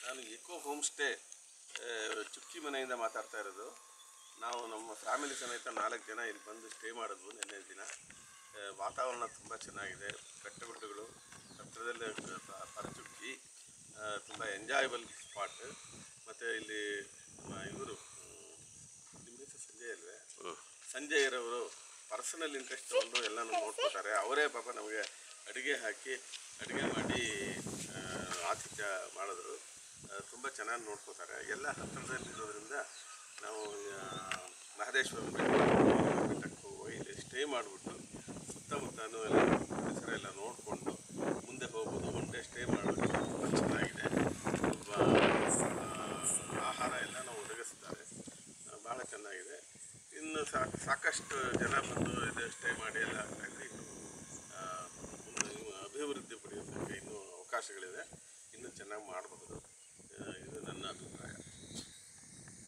ನಾನು eco home stay ಚುಕ್ಕಿ ಮನೆಯಿಂದ ಮಾತಾಡ್ತಾ ಇರೋದು. ನಾವು ನಮ್ಮ ಫ್ಯಾಮಿಲಿ ಸಮೇತ 4 ಜನ ಇಲ್ಲಿ ಬಂದು ಸ್ಟೇ ಮಾಡಿದ್ವು ನಿನ್ನೆ ದಿನ. ವಾತಾವರಣ ತುಂಬ ಚೆನ್ನಾಗಿದೆ, ಬೆಟ್ಟಗುಡ್ಡಗಳು ಹತ್ತಿರದಲ್ಲೇ ಪರಚುಕ್ಕಿ, ತುಂಬ ಎಂಜಾಯಬಲ್ ಸ್ಪಾಟ್. ಮತ್ತು ಇಲ್ಲಿ ಇವರು ನಿಮ್ಮ ಹೆಸರು ಸಂಜಯ್ ಅಲ್ವೇ, ಸಂಜಯರವರು ಪರ್ಸನಲ್ ಇಂಟ್ರೆಸ್ಟ್ ತಗೊಂಡು ಎಲ್ಲನೂ ನೋಡ್ಕೋತಾರೆ. ಅವರೇ ಪಾಪ ನಮಗೆ ಅಡುಗೆ ಮಾಡಿ ಆತಿಥ್ಯ ಮಾಡಿದ್ರು. ತುಂಬ ಚೆನ್ನಾಗಿ ನೋಡ್ಕೋತಾರೆ. ಎಲ್ಲ ಹತ್ತಿರದಲ್ಲಿರೋದ್ರಿಂದ ನಾವು ಮಹದೇಶ್ವರ ಬೆಟ್ಟಕ್ಕೆ ಹೋಗಿ ಇಲ್ಲಿ ಸ್ಟೇ ಮಾಡಿಬಿಟ್ಟು ಸುತ್ತಮುತ್ತನೂ ಎಲ್ಲ ಪರಿಸರ ಎಲ್ಲ ನೋಡಿಕೊಂಡು ಮುಂದೆ ಹೋಗ್ಬೋದು. ಒನ್ ಡೇ ಸ್ಟೇ ಮಾಡೋದು ತುಂಬ ಚೆನ್ನಾಗಿದೆ. ಆಹಾರ ಎಲ್ಲ ನಾವು ಒದಗಿಸ್ತಾರೆ, ಭಾಳ ಚೆನ್ನಾಗಿದೆ. ಇನ್ನು ಸಾಕಷ್ಟು ಜನ ಬಂದು ಇದು ಸ್ಟೇ ಮಾಡಿ ಎಲ್ಲ ಆಗ್ತಾಯಿದೆ. ಇನ್ನು ಅಭಿವೃದ್ಧಿ ಪಡೆಯೋದಕ್ಕೆ ಇನ್ನೂ ಅವಕಾಶಗಳಿದೆ, ಇನ್ನೂ ಚೆನ್ನಾಗಿ ಮಾಡಬಹುದು. ಇದು